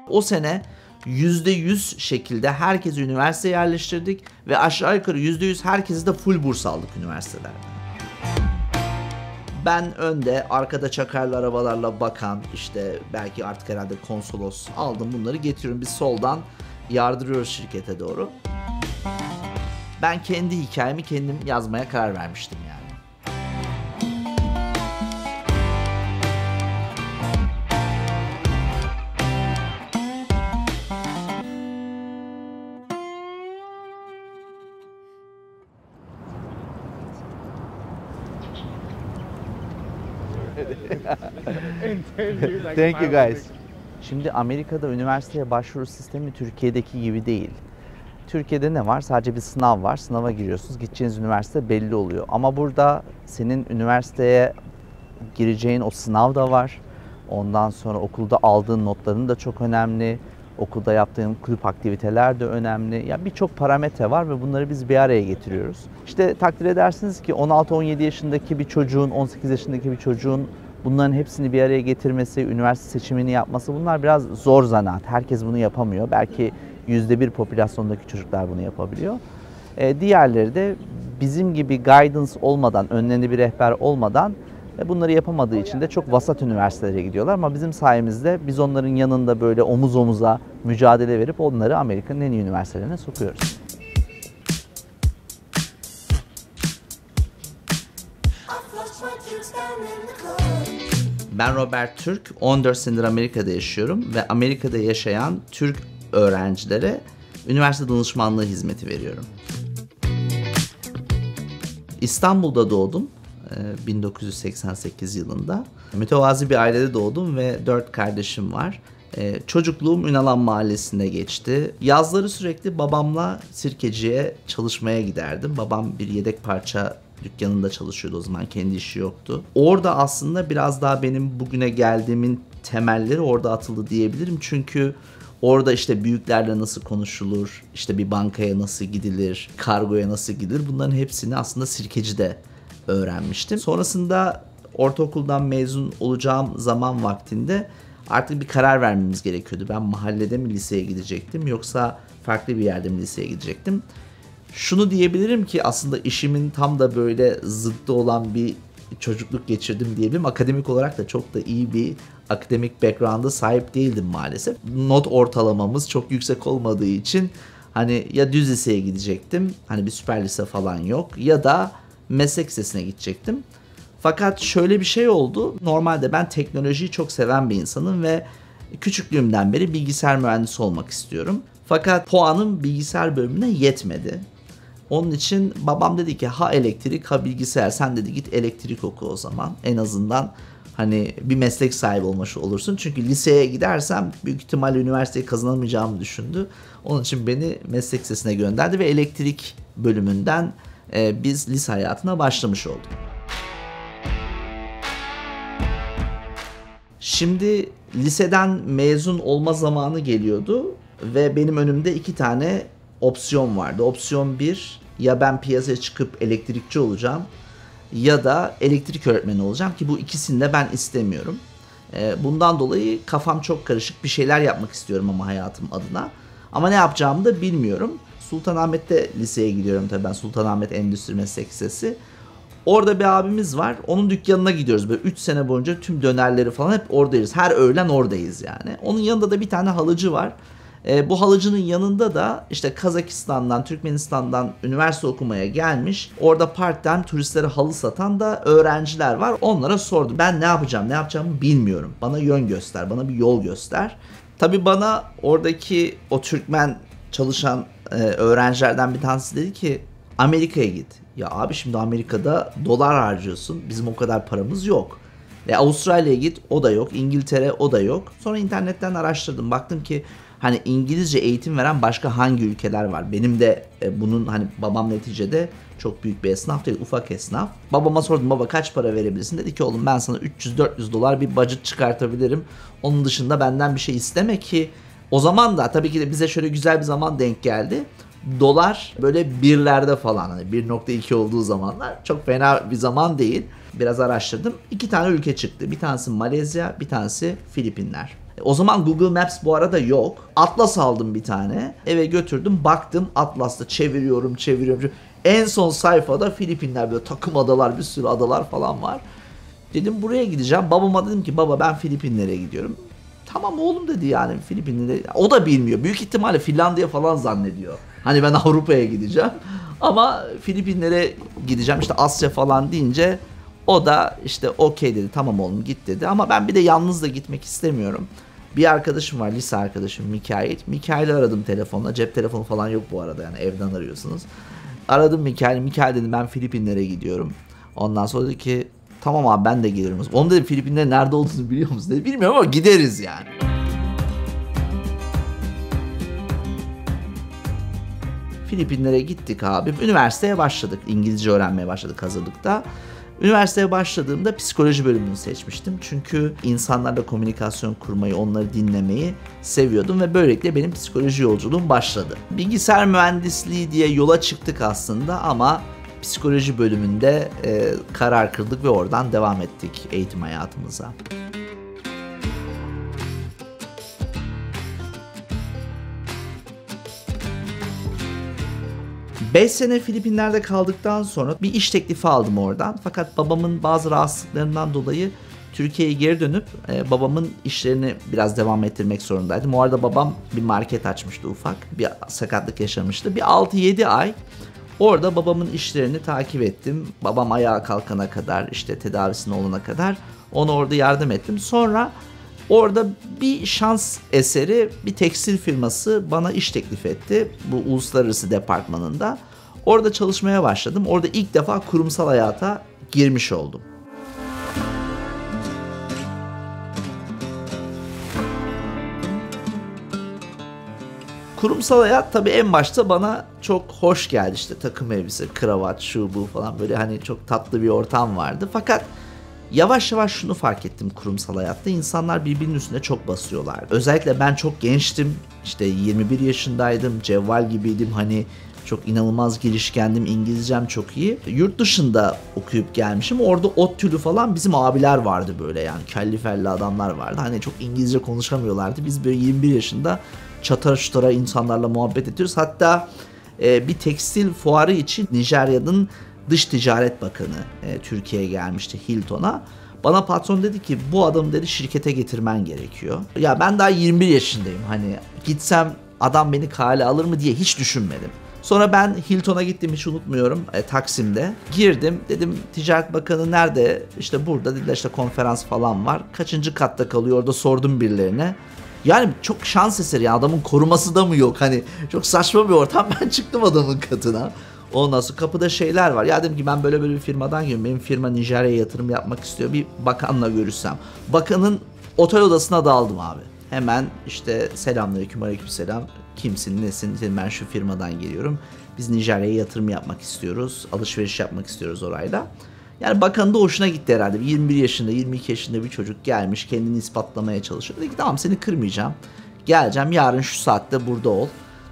O sene %100 şekilde herkesi üniversiteye yerleştirdik ve aşağı yukarı %100 herkesi de full burs aldık üniversitelerde. Ben önde, arkada çakarlı arabalarla bakan, işte belki artık herhalde konsolos aldım, bunları getiriyorum. Biz soldan yardırıyoruz şirkete doğru. Ben kendi hikayemi kendim yazmaya karar vermiştim yani. Thank you guys. Şimdi Amerika'da üniversiteye başvuru sistemi Türkiye'deki gibi değil. Türkiye'de ne var? Sadece bir sınav var. Sınava giriyorsunuz. Gideceğiniz üniversite belli oluyor. Ama burada senin üniversiteye gireceğin o sınav da var. Ondan sonra okulda aldığın notların da çok önemli. Okulda yaptığın kulüp aktiviteler de önemli. Yani birçok parametre var ve bunları biz bir araya getiriyoruz. İşte takdir edersiniz ki 16-17 yaşındaki bir çocuğun, 18 yaşındaki bir çocuğun bunların hepsini bir araya getirmesi, üniversite seçimini yapması, bunlar biraz zor zanaat. Herkes bunu yapamıyor. Belki %1 popülasyondaki çocuklar bunu yapabiliyor. Diğerleri de bizim gibi guidance olmadan, önlerinde bir rehber olmadan bunları yapamadığı için de çok vasat üniversitelere gidiyorlar. Ama bizim sayemizde biz onların yanında böyle omuz omuza mücadele verip onları Amerika'nın en iyi üniversitelerine sokuyoruz. Ben Robert Türk, 14 senedir Amerika'da yaşıyorum ve Amerika'da yaşayan Türk öğrencilere üniversite danışmanlığı hizmeti veriyorum. İstanbul'da doğdum 1988 yılında. Mütevazi bir ailede doğdum ve 4 kardeşim var. Çocukluğum Ünalan Mahallesi'nde geçti. Yazları sürekli babamla Sirkeci'ye çalışmaya giderdim. Babam bir yedek parça dükkanında çalışıyordu o zaman, kendi işi yoktu. Orada aslında biraz daha benim bugüne geldiğimin temelleri orada atıldı diyebilirim. Çünkü orada işte büyüklerle nasıl konuşulur, işte bir bankaya nasıl gidilir, kargoya nasıl gidilir, bunların hepsini aslında Sirkeci'de öğrenmiştim. Sonrasında ortaokuldan mezun olacağım zaman vaktinde artık bir karar vermemiz gerekiyordu. Ben mahallede mi liseye gidecektim yoksa farklı bir yerde mi liseye gidecektim? Şunu diyebilirim ki aslında işimin tam da böyle zıttı olan bir çocukluk geçirdim diyebilirim. Akademik olarak da çok da iyi bir akademik background'a sahip değildim maalesef. Not ortalamamız çok yüksek olmadığı için hani ya düz liseye gidecektim, hani bir süper lise falan yok, ya da meslek lisesine gidecektim. Fakat şöyle bir şey oldu. Normalde ben teknolojiyi çok seven bir insanım ve küçüklüğümden beri bilgisayar mühendisi olmak istiyorum. Fakat puanım bilgisayar bölümüne yetmedi. Onun için babam dedi ki ha elektrik ha bilgisayar, sen dedi git elektrik oku o zaman. En azından hani bir meslek sahibi olmuş olursun. Çünkü liseye gidersem büyük ihtimalle üniversiteyi kazanamayacağımı düşündü. Onun için beni meslek lisesine gönderdi ve elektrik bölümünden biz lise hayatına başlamış olduk. Şimdi liseden mezun olma zamanı geliyordu ve benim önümde 2 tane opsiyon vardı. Opsiyon 1, ya ben piyasaya çıkıp elektrikçi olacağım ya da elektrik öğretmeni olacağım ki bu ikisini de ben istemiyorum. Bundan dolayı kafam çok karışık, bir şeyler yapmak istiyorum ama hayatım adına. Ama ne yapacağımı da bilmiyorum. Sultanahmet'te liseye gidiyorum tabii ben, Sultanahmet Endüstri Meslek Lisesi. Orada bir abimiz var. Onun dükkanına gidiyoruz. Böyle 3 sene boyunca tüm dönerleri falan hep oradayız. Her öğlen oradayız yani. Onun yanında da bir tane halıcı var. Bu halıcının yanında da işte Kazakistan'dan, Türkmenistan'dan üniversite okumaya gelmiş. Orada part-time turistlere halı satan da öğrenciler var. Onlara sordum. Ben ne yapacağımı bilmiyorum. Bana yön göster, bana bir yol göster. Tabii bana oradaki o Türkmen çalışan öğrencilerden bir tanesi dedi ki Amerika'ya git. Ya abi şimdi Amerika'da dolar harcıyorsun. Bizim o kadar paramız yok. Avustralya'ya git, o da yok. İngiltere, o da yok. Sonra internetten araştırdım. Baktım ki hani İngilizce eğitim veren başka hangi ülkeler var? Benim de bunun hani babam neticede çok büyük bir esnaf değil, ufak esnaf. Babama sordum, baba kaç para verebilirsin? Dedi ki oğlum ben sana 300-400 dolar bir budget çıkartabilirim. Onun dışında benden bir şey isteme ki. O zaman da tabii ki de bize şöyle güzel bir zaman denk geldi. Dolar böyle birlerde falan, hani 1.2 olduğu zamanlar, çok fena bir zaman değil. biraz araştırdım. 2 tane ülke çıktı. Bir tanesi Malezya, bir tanesi Filipinler. O zaman Google Maps bu arada yok. Atlas aldım bir tane. Eve götürdüm. Baktım Atlas'ta çeviriyorum. En son sayfada Filipinler, böyle takım adalar, bir sürü adalar falan var. Dedim buraya gideceğim. Babama dedim ki baba ben Filipinlere gidiyorum. Tamam oğlum dedi yani Filipinlere. O da bilmiyor. Büyük ihtimalle Finlandiya falan zannediyor. Hani ben Avrupa'ya gideceğim. Ama Filipinlere gideceğim işte Asya falan deyince o da işte okey dedi. Tamam oğlum git dedi. Ama ben bir de yalnız da gitmek istemiyorum. Bir arkadaşım var, lise arkadaşım Mikail. Mikail'i aradım telefonla. Cep telefonu falan yok bu arada, yani evden arıyorsunuz. Aradım Mikail. Mikail dedim ben Filipinlere gidiyorum. Ondan sonra dedi ki tamam abi ben de gelirim. Onun dedim Filipinlerin nerede olduğunu biliyor musun dedi. Bilmiyorum ama gideriz yani. Filipinlere gittik abi. Üniversiteye başladık. İngilizce öğrenmeye başladık hazırlıkta. Üniversiteye başladığımda psikoloji bölümünü seçmiştim. Çünkü insanlarla komünikasyon kurmayı, onları dinlemeyi seviyordum ve böylelikle benim psikoloji yolculuğum başladı. Bilgisayar mühendisliği diye yola çıktık aslında ama psikoloji bölümünde karar kıldık ve oradan devam ettik eğitim hayatımıza. 5 sene Filipinler'de kaldıktan sonra bir iş teklifi aldım oradan. Fakat babamın bazı rahatsızlıklarından dolayı Türkiye'ye geri dönüp babamın işlerini biraz devam ettirmek zorundaydım. O arada babam bir market açmıştı ufak. Bir sakatlık yaşamıştı. Bir 6-7 ay orada babamın işlerini takip ettim. Babam ayağa kalkana kadar, işte tedavisine olana kadar ona orada yardım ettim. Sonra orada bir şans eseri bir tekstil firması bana iş teklif etti. Bu uluslararası departmanında. Orada çalışmaya başladım. Orada ilk defa kurumsal hayata girmiş oldum. Kurumsal hayat tabii en başta bana çok hoş geldi. İşte takım elbise, kravat, şu bu falan, böyle hani çok tatlı bir ortam vardı. Fakat yavaş yavaş şunu fark ettim kurumsal hayatta. İnsanlar birbirinin üstüne çok basıyorlar. Özellikle ben çok gençtim. İşte 21 yaşındaydım. Cevval gibiydim. Hani çok inanılmaz girişkendim. İngilizcem çok iyi. Yurt dışında okuyup gelmişim. Orada ODTÜ'lü falan bizim abiler vardı böyle, yani kelli felli adamlar vardı. Hani çok İngilizce konuşamıyorlardı. Biz böyle 21 yaşında çatara çutara insanlarla muhabbet ediyoruz. Hatta bir tekstil fuarı için Nijerya'nın Dış Ticaret Bakanı Türkiye'ye gelmişti, Hilton'a. Bana patron dedi ki bu adamı dedi şirkete getirmen gerekiyor. Ya ben daha 21 yaşındayım, hani gitsem adam beni kale alır mı diye hiç düşünmedim. Sonra ben Hilton'a gittim, hiç unutmuyorum, Taksim'de. Girdim, dedim Ticaret Bakanı nerede? İşte burada dediler, işte konferans falan var. Kaçıncı katta kalıyor, orada sordum birilerine. Yani çok şans eseri ya, adamın koruması da mı yok? Hani çok saçma bir ortam. Ben çıktım adamın katına. Ondan sonra kapıda şeyler var. Ya dedim ki ben böyle bir firmadan geliyorum. Benim firma Nijerya'ya yatırım yapmak istiyor. Bir bakanla görüşsem. Bakanın otel odasına daldım abi. Hemen işte selamünaleyküm, aleykümselam. Kimsin, nesin? Dedim ben şu firmadan geliyorum. Biz Nijerya'ya yatırım yapmak istiyoruz. Alışveriş yapmak istiyoruz orayla. Yani bakanın da hoşuna gitti herhalde. 21 yaşında, 22 yaşında bir çocuk gelmiş, kendini ispatlamaya çalışıyor. Dedi ki tamam seni kırmayacağım. Geleceğim, yarın şu saatte burada ol.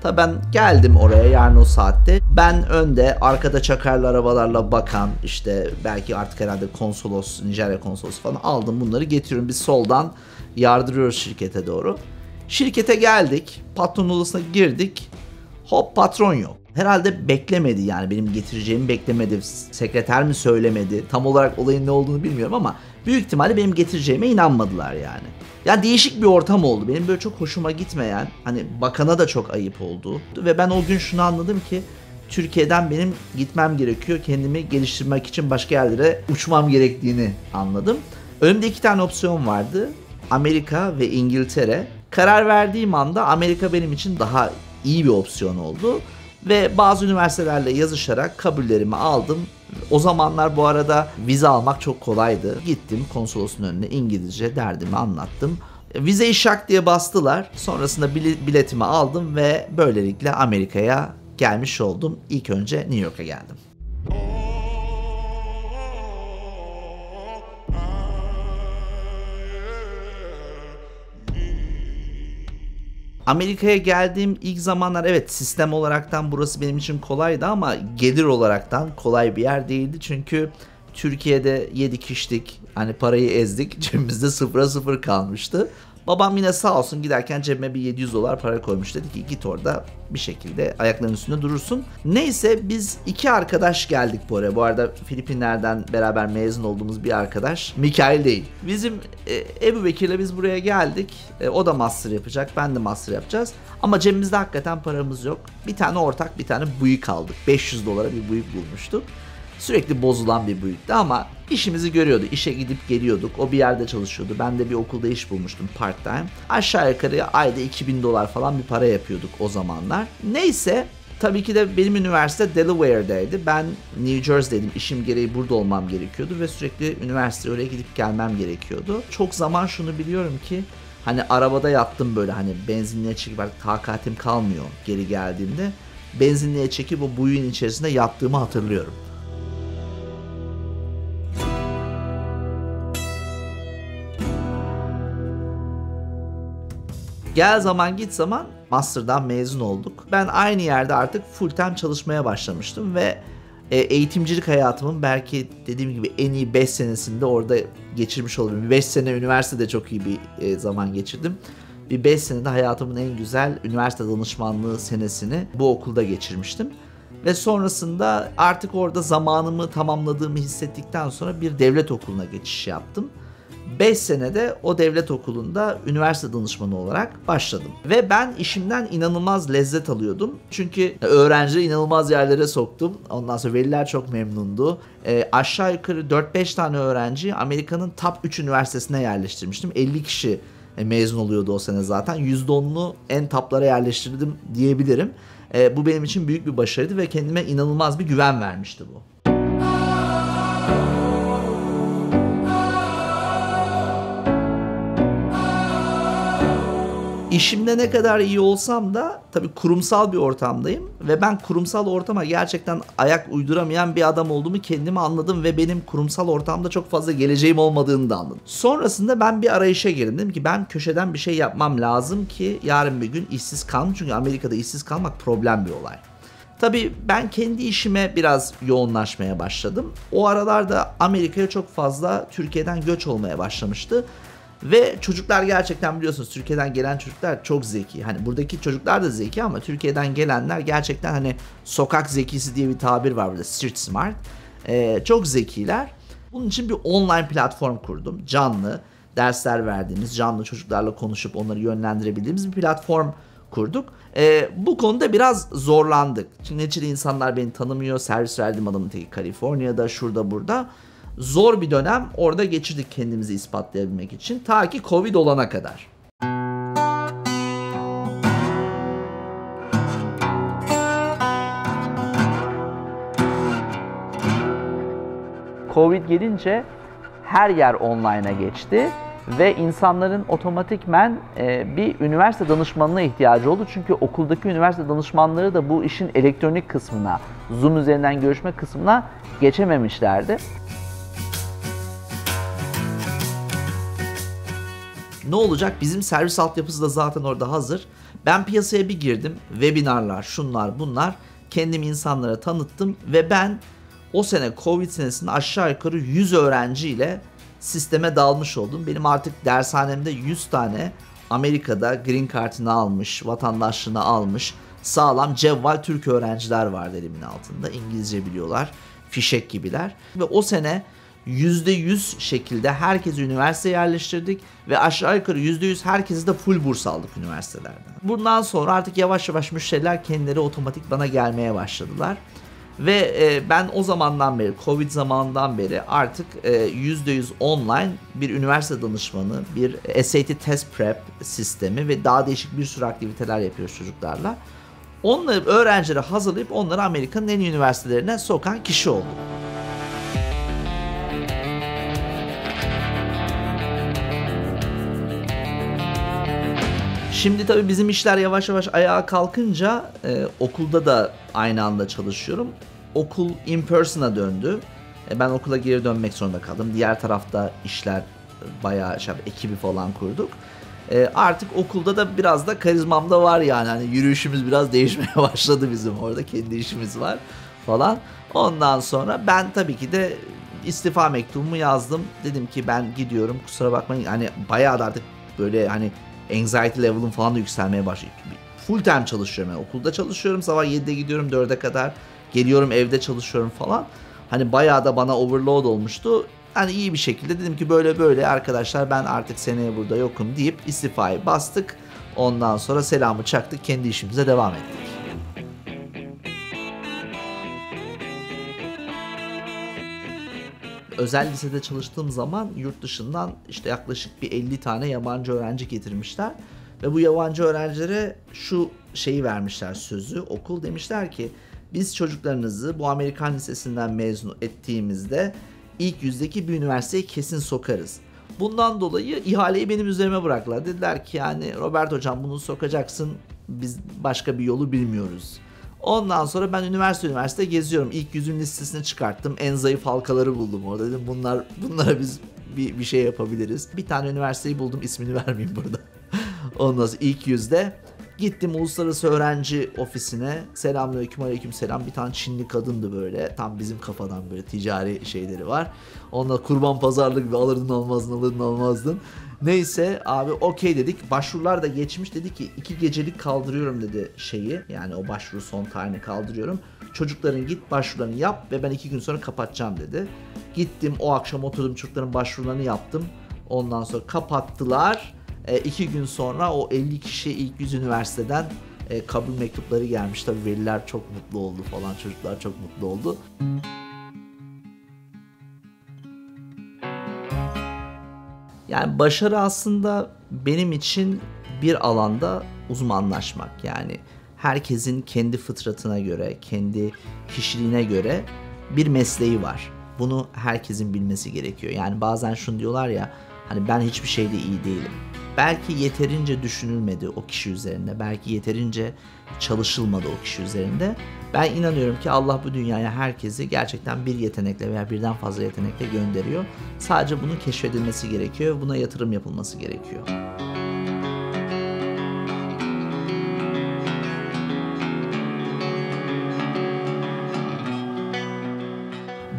Tabii ben geldim oraya yarın o saatte. Ben önde, arkada çakarlı arabalarla bakan, işte belki artık herhalde konsolos, Nijerya konsolosu falan, aldım bunları getiriyorum. Biz soldan yardırıyoruz şirkete doğru. Şirkete geldik, patron odasına girdik. Hop, patron yok. Herhalde beklemedi, yani benim getireceğimi beklemedi. Sekreter mi söylemedi? Tam olarak olayın ne olduğunu bilmiyorum ama büyük ihtimalle benim getireceğime inanmadılar yani. Yani değişik bir ortam oldu. Benim böyle çok hoşuma gitmeyen, hani bakana da çok ayıp oldu. Ve ben o gün şunu anladım ki Türkiye'den benim gitmem gerekiyor. Kendimi geliştirmek için başka yerlere uçmam gerektiğini anladım. Önümde 2 tane opsiyon vardı. Amerika ve İngiltere. Karar verdiğim anda Amerika benim için daha iyi bir opsiyon oldu. Ve bazı üniversitelerle yazışarak kabullerimi aldım. O zamanlar bu arada vize almak çok kolaydı. Gittim konsolosun önüne, İngilizce derdimi anlattım. Vizeyi şak diye bastılar. Sonrasında biletimi aldım ve böylelikle Amerika'ya gelmiş oldum. İlk önce New York'a geldim. Amerika'ya geldiğim ilk zamanlar evet sistem olaraktan burası benim için kolaydı ama gelir olaraktan kolay bir yer değildi. Çünkü Türkiye'de yedik içtik, hani parayı ezdik, cebimizde sıfıra sıfır kalmıştı. Babam yine sağ olsun giderken cebime bir $700 para koymuş, dedi ki git orada bir şekilde ayaklarının üstünde durursun. Neyse biz iki arkadaş geldik bu araya. Bu arada Filipinler'den beraber mezun olduğumuz bir arkadaş, Mikail değil. Bizim Ebu Bekir'le biz buraya geldik. O da master yapacak, ben de master yapacağız. Ama cebimizde hakikaten paramız yok. Bir tane ortak bir tane buick aldık. $500 bir buick bulmuştuk. Sürekli bozulan bir buick'ti ama işimizi görüyordu. İşe gidip geliyorduk. O bir yerde çalışıyordu. Ben de bir okulda iş bulmuştum part time. Aşağı yukarı ayda $2000 falan bir para yapıyorduk o zamanlar. Neyse, tabii ki de benim üniversite Delaware'deydi. Ben New Jersey'deydim. İşim gereği burada olmam gerekiyordu ve sürekli üniversiteye oraya gidip gelmem gerekiyordu. Çok zaman şunu biliyorum ki hani arabada yattım böyle, hani benzinliğe çekip artık takatim kalmıyor geri geldiğimde. Benzinliğe çekip o buick'in içerisinde yattığımı hatırlıyorum. Gel zaman git zaman master'dan mezun olduk. Ben aynı yerde artık full time çalışmaya başlamıştım ve eğitimcilik hayatımın belki dediğim gibi en iyi 5 senesinde orada geçirmiş oldum. 5 sene üniversitede çok iyi bir zaman geçirdim. Bir 5 senede hayatımın en güzel üniversite danışmanlığı senesini bu okulda geçirmiştim. Ve sonrasında artık orada zamanımı tamamladığımı hissettikten sonra bir devlet okuluna geçiş yaptım. 5 senede o devlet okulunda üniversite danışmanı olarak başladım. Ve ben işimden inanılmaz lezzet alıyordum. Çünkü öğrencileri inanılmaz yerlere soktum. Ondan sonra veliler çok memnundu. Aşağı yukarı 4-5 tane öğrenci Amerika'nın top 3 üniversitesine yerleştirmiştim. 50 kişi mezun oluyordu o sene zaten. %10'unu en toplara yerleştirdim diyebilirim. Bu benim için büyük bir başarıydı ve kendime inanılmaz bir güven vermişti bu. İşimde ne kadar iyi olsam da tabii kurumsal bir ortamdayım ve ben kurumsal ortama gerçekten ayak uyduramayan bir adam olduğumu kendime anladım ve benim kurumsal ortamda çok fazla geleceğim olmadığını da anladım. Sonrasında ben bir arayışa girdim. Dedim ki ben köşeden bir şey yapmam lazım ki yarın bir gün işsiz kalmayayım. Çünkü Amerika'da işsiz kalmak problem bir olay. Tabii ben kendi işime biraz yoğunlaşmaya başladım. O aralarda Amerika'ya çok fazla Türkiye'den göç olmaya başlamıştı. Ve çocuklar gerçekten biliyorsunuz Türkiye'den gelen çocuklar çok zeki. Hani buradaki çocuklar da zeki ama Türkiye'den gelenler gerçekten hani sokak zekisi diye bir tabir var burada, street smart. Çok zekiler. Bunun için bir online platform kurdum. Canlı dersler verdiğimiz, canlı çocuklarla konuşup onları yönlendirebildiğimiz bir platform kurduk. Bu konuda biraz zorlandık. Çünkü neticede insanlar beni tanımıyor. Servis verdiğim adamın teki Kaliforniya'da, şurada burada. Zor bir dönem orada geçirdik kendimizi ispatlayabilmek için. Ta ki Covid olana kadar. Covid gelince her yer online'a geçti ve insanların otomatikmen bir üniversite danışmanına ihtiyacı oldu. Çünkü okuldaki üniversite danışmanları da bu işin elektronik kısmına, Zoom üzerinden görüşme kısmına geçememişlerdi. Ne olacak? Bizim servis altyapısı da zaten orada hazır. Ben piyasaya bir girdim. Webinarlar, şunlar, bunlar. Kendimi insanlara tanıttım ve ben o sene Covid senesinde aşağı yukarı 100 öğrenciyle sisteme dalmış oldum. Benim artık dershanemde 100 tane Amerika'da green card'ını almış, vatandaşlığını almış, sağlam cevval Türk öğrenciler vardı elimin altında. İngilizce biliyorlar, fişek gibiler. Ve o sene %100 şekilde herkesi üniversiteye yerleştirdik ve aşağı yukarı %100 herkesi de full burs aldık üniversitelerden. Bundan sonra artık yavaş yavaş müşteriler kendileri otomatik bana gelmeye başladılar. Ve ben o zamandan beri, Covid zamanından beri artık %100 online bir üniversite danışmanı, bir SAT Test Prep sistemi ve daha değişik bir sürü aktiviteler yapıyoruz çocuklarla. Onları, öğrencileri hazırlayıp onları Amerika'nın en iyi üniversitelerine sokan kişi oldum. Şimdi tabii bizim işler yavaş yavaş ayağa kalkınca okulda da aynı anda çalışıyorum. Okul in person'a döndü. Ben okula geri dönmek zorunda kaldım. Diğer tarafta işler bayağı ekibi falan kurduk. Artık okulda da biraz da karizmam da var yani. Hani yürüyüşümüz biraz değişmeye başladı bizim. Orada kendi işimiz var falan. Ondan sonra ben tabii ki de istifa mektubumu yazdım. Dedim ki ben gidiyorum, kusura bakmayın. Hani bayağı da artık böyle hani anxiety level'ım falan da yükselmeye başladı. Full time çalışıyorum. Yani okulda çalışıyorum. Sabah 7'de gidiyorum 4'e kadar. Geliyorum evde çalışıyorum falan. Hani bayağı da bana overload olmuştu. Hani iyi bir şekilde dedim ki böyle böyle arkadaşlar ben artık seneye burada yokum deyip istifayı bastık. Ondan sonra selamı çaktık. Kendi işimize devam ettik. Özel lisede çalıştığım zaman yurt dışından işte yaklaşık bir 50 tane yabancı öğrenci getirmişler. Ve bu yabancı öğrencilere şu şeyi vermişler, sözü. Okul demişler ki biz çocuklarınızı bu Amerikan lisesinden mezun ettiğimizde ilk yüzdeki bir üniversiteye kesin sokarız. Bundan dolayı ihaleyi benim üzerime bıraktılar. Dediler ki yani Robert hocam bunu sokacaksın, biz başka bir yolu bilmiyoruz. Ondan sonra ben üniversite geziyorum. İlk yüzün listesini çıkarttım. En zayıf halkaları buldum orada. Dedim bunlara biz bir şey yapabiliriz. Bir tane üniversiteyi buldum. İsmini vermeyeyim burada. Ondan sonra ilk yüzde gittim uluslararası öğrenci ofisine. Selamünaleyküm, aleykümselam. Bir tane Çinli kadındı böyle. Tam bizim kafadan böyle ticari şeyleri var. Onunla kurban pazarlık gibi alırdın almazdın. Neyse abi okey dedik. Başvurular da geçmiş, dedi ki 2 gecelik kaldırıyorum dedi şeyi. Yani o başvuru son tarihini kaldırıyorum. Çocukların git başvurularını yap ve ben 2 gün sonra kapatacağım dedi. Gittim o akşam oturdum çocukların başvurularını yaptım. Ondan sonra kapattılar. 2 gün sonra o 50 kişi ilk 100 üniversiteden kabul mektupları gelmiş. Tabii veliler çok mutlu oldu falan, çocuklar çok mutlu oldu. Yani başarı aslında benim için bir alanda uzmanlaşmak. Yani herkesin kendi fıtratına göre, kendi kişiliğine göre bir mesleği var. Bunu herkesin bilmesi gerekiyor. Yani bazen şunu diyorlar ya, hani ben hiçbir şeyde iyi değilim. Belki yeterince düşünülmedi o kişi üzerinde. Belki yeterince çalışılmadı o kişi üzerinde. Ben inanıyorum ki Allah bu dünyaya herkesi gerçekten bir yetenekle veya birden fazla yetenekle gönderiyor. Sadece bunun keşfedilmesi gerekiyor. Buna yatırım yapılması gerekiyor.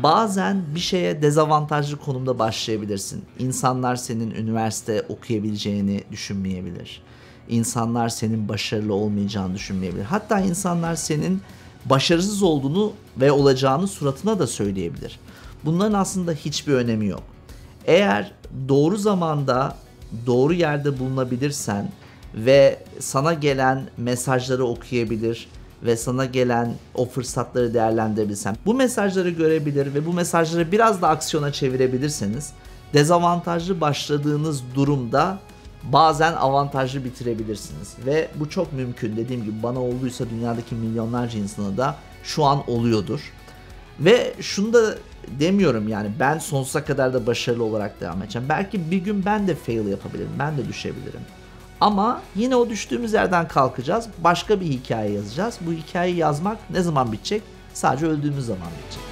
Bazen bir şeye dezavantajlı konumda başlayabilirsin. İnsanlar senin üniversite okuyabileceğini düşünmeyebilir. İnsanlar senin başarılı olmayacağını düşünmeyebilir. Hatta insanlar senin başarısız olduğunu ve olacağını suratına da söyleyebilir. Bunların aslında hiçbir önemi yok. Eğer doğru zamanda, doğru yerde bulunabilirsen ve sana gelen mesajları okuyabilir ve sana gelen o fırsatları değerlendirebilsen, bu mesajları görebilir ve bu mesajları biraz da aksiyona çevirebilirseniz, dezavantajlı başladığınız durumda bazen avantajlı bitirebilirsiniz. Ve bu çok mümkün. Dediğim gibi bana olduysa dünyadaki milyonlarca insana da şu an oluyordur. Ve şunu da demiyorum, yani ben sonsuza kadar da başarılı olarak devam edeceğim. Belki bir gün ben de fail yapabilirim, ben de düşebilirim. Ama yine o düştüğümüz yerden kalkacağız. Başka bir hikaye yazacağız. Bu hikayeyi yazmak ne zaman bitecek? Sadece öldüğümüz zaman bitecek.